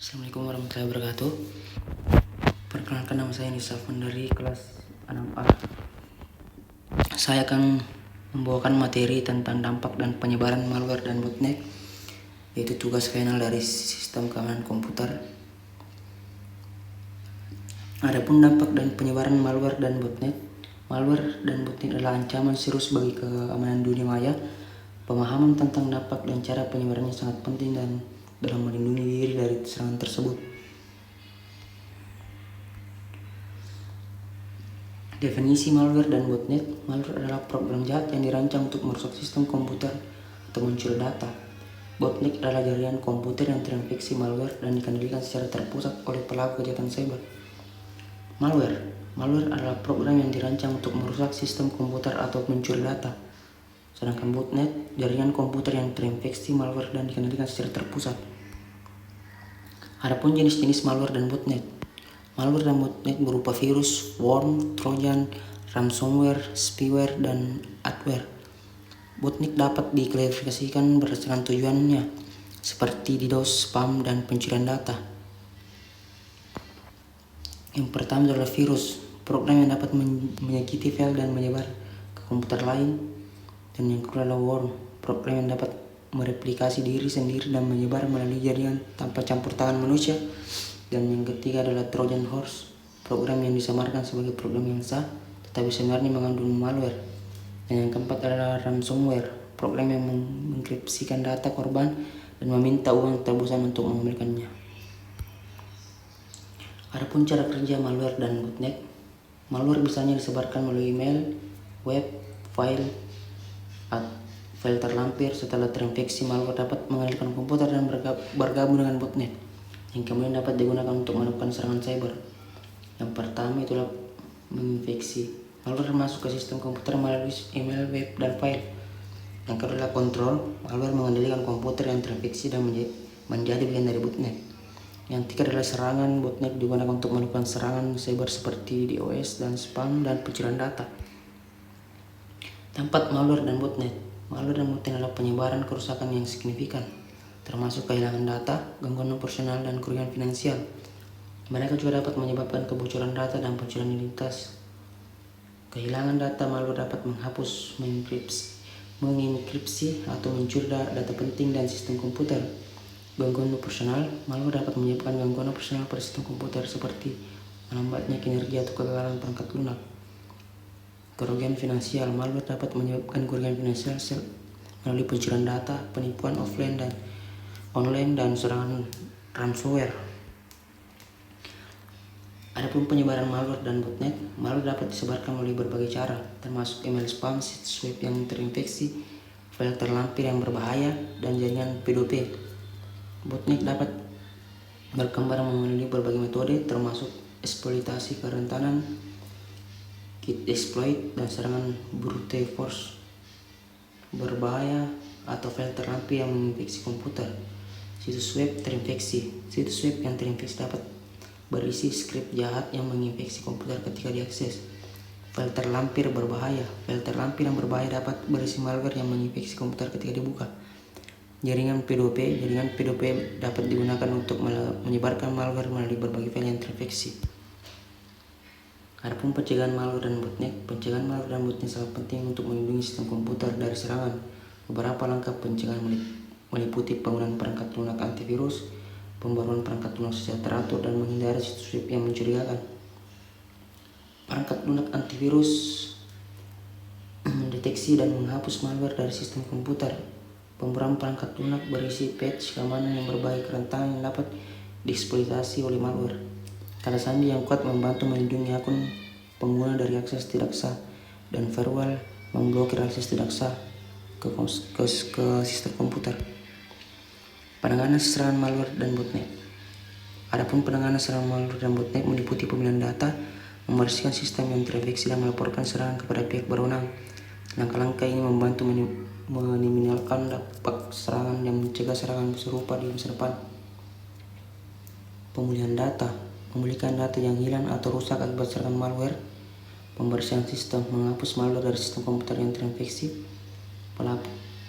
Assalamualaikum warahmatullahi wabarakatuh. Perkenalkan, nama saya Nisafan dari kelas 6A. Saya akan membawakan materi tentang dampak dan penyebaran malware dan botnet, yaitu tugas final dari sistem keamanan komputer. Adapun dampak dan penyebaran malware dan botnet adalah ancaman serius bagi keamanan dunia maya. Pemahaman tentang dampak dan cara penyebarannya sangat penting dan dalam melindungi diri dari serangan tersebut. Definisi malware dan botnet. Malware adalah program jahat yang dirancang untuk merusak sistem komputer atau mencuri data. Botnet adalah jaringan komputer yang terinfeksi malware dan dikendalikan secara terpusat oleh pelaku kejahatan cyber. Malware adalah program yang dirancang untuk merusak sistem komputer atau mencuri data. Sedangkan botnet, jaringan komputer yang terinfeksi malware dan dikendalikan secara terpusat. Adapun jenis-jenis malware dan botnet. Malware dan botnet berupa virus, worm, trojan, ransomware, spyware, dan adware. Botnet dapat diklasifikasikan berdasarkan tujuannya, seperti DDoS, spam, dan pencurian data. Yang pertama adalah virus, program yang dapat menyakiti file dan menyebar ke komputer lain. Dan yang kedua adalah worm, program yang dapat mereplikasi diri sendiri dan menyebar melalui jaringan tanpa campur tangan manusia. Dan yang ketiga adalah Trojan Horse, program yang disamarkan sebagai program yang sah tetapi sebenarnya mengandung malware. Dan yang keempat adalah ransomware, program yang mengenkripsikan data korban dan meminta uang tebusan untuk mengembalikannya. Adapun cara kerja malware dan botnet. Malware biasanya disebarkan melalui email, web, file terlampir. Setelah terinfeksi, malware dapat mengalihkan komputer dan bergabung dengan botnet yang kemudian dapat digunakan untuk melakukan serangan cyber. Yang pertama itulah menginfeksi. Malware masuk ke sistem komputer melalui email, web, dan file. Yang kedua adalah kontrol. Malware mengendalikan komputer yang terinfeksi dan menjadi bagian dari botnet. Yang ketiga adalah serangan. Botnet digunakan untuk melakukan serangan cyber seperti DOS dan spam dan pencurian data. Dampak malware dan botnet. Malware dan botnet adalah penyebaran kerusakan yang signifikan, termasuk kehilangan data, gangguan operasional, dan kerugian finansial. Mereka juga dapat menyebabkan kebocoran data dan pencurian identitas. Kehilangan data. Malware dapat menghapus, mengenkripsi, atau mencuri data penting dan sistem komputer. Gangguan operasional. Malware dapat menyebabkan gangguan operasional pada sistem komputer seperti melambatnya kinerja atau kegagalan perangkat lunak. Kerugian finansial. Malware dapat menyebabkan kerugian finansial melalui pencurian data, penipuan offline dan online, dan serangan ransomware. Adapun penyebaran malware dan botnet. Malware dapat disebarkan melalui berbagai cara, termasuk email spam, situs web yang terinfeksi, file terlampir yang berbahaya, dan jaringan P2P. Botnet dapat berkembang melalui berbagai metode, termasuk eksploitasi kerentanan, kit exploit, dan serangan brute force berbahaya atau file terlampir yang menginfeksi komputer. Situs web terinfeksi. Situs web yang terinfeksi dapat berisi skrip jahat yang menginfeksi komputer ketika diakses. File terlampir berbahaya. File terlampir yang berbahaya dapat berisi malware yang menginfeksi komputer ketika dibuka. Jaringan P2P. Jaringan P2P dapat digunakan untuk menyebarkan malware melalui berbagai file yang terinfeksi. Adapun pencegahan malware dan botnet. Pencegahan malware dan botnet sangat penting untuk melindungi sistem komputer dari serangan. Beberapa langkah pencegahan meliputi penggunaan perangkat lunak antivirus, pembaruan perangkat lunak secara teratur, dan menghindari situs web yang mencurigakan. Perangkat lunak antivirus mendeteksi dan menghapus malware dari sistem komputer. Pembaruan perangkat lunak berisi patch keamanan yang berbahaya kerentanan yang dapat dieksploitasi oleh malware. Tanda sandi yang kuat membantu melindungi akun pengguna dari akses tidak sah, dan firewall memblokir akses tidak sah ke sistem komputer. Penanganan serangan malware dan botnet. Adapun penanganan serangan malware dan botnet meliputi pemilihan data, membersihkan sistem yang terinfeksi, dan melaporkan serangan kepada pihak berwenang. Langkah-langkah ini membantu meminimalkan dampak serangan dan mencegah serangan serupa di masa depan. Pemulihan data. Memulihkan data yang hilang atau rusak akibat serangan malware. Pembersihan sistem. Menghapus malware dari sistem komputer yang terinfeksi.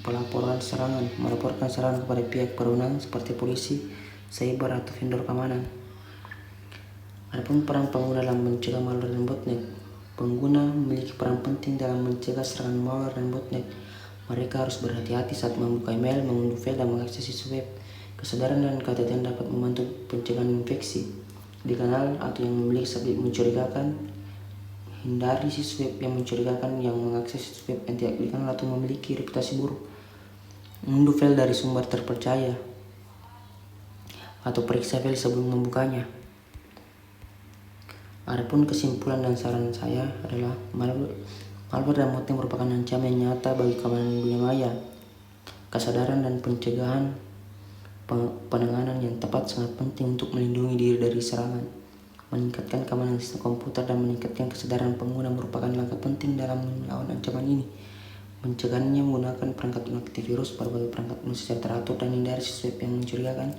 Pelaporan serangan. Melaporkan serangan kepada pihak berwenang seperti polisi, cyber atau vendor keamanan. Adapun peran pengguna dalam mencegah malware dan botnet. Pengguna memiliki peran penting dalam mencegah serangan malware dan botnet. Mereka harus berhati-hati saat membuka email, mengunduh file, dan mengakses situs web. Kesadaran dan kehati-hatian dapat membantu pencegahan infeksi di kanal atau yang memiliki subjek mencurigakan. Hindari situs web yang mencurigakan yang mengakses situs web yang tidak dikenal atau memiliki reputasi buruk. Unduh file dari sumber terpercaya atau periksa file sebelum membukanya. Adapun kesimpulan dan saran saya adalah malware dan botnet merupakan ancaman yang nyata bagi keamanan dunia maya. Kesadaran dan penanganan yang tepat sangat penting untuk melindungi diri dari serangan. Meningkatkan keamanan sistem komputer dan meningkatkan kesadaran pengguna merupakan langkah penting dalam melawan ancaman ini. Mencegahnya menggunakan perangkat antivirus, berbagai perangkat secara teratur, dan hindari situs web yang mencurigakan.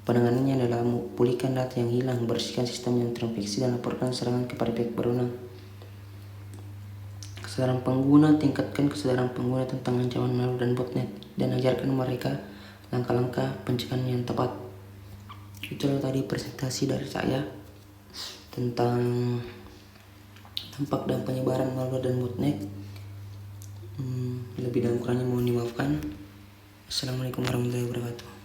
Penanganannya adalah pulihkan data yang hilang, bersihkan sistem yang terinfeksi, dan laporkan serangan kepada pihak berwenang. Kesadaran pengguna, tingkatkan kesadaran pengguna tentang ancaman malware dan botnet, dan ajarkan mereka langkah-langkah pencegahan yang tepat. Itulah tadi presentasi dari saya tentang dampak dan penyebaran malware dan botnet. Lebih dan kurangnya mohon dimaafkan. Assalamualaikum warahmatullahi wabarakatuh.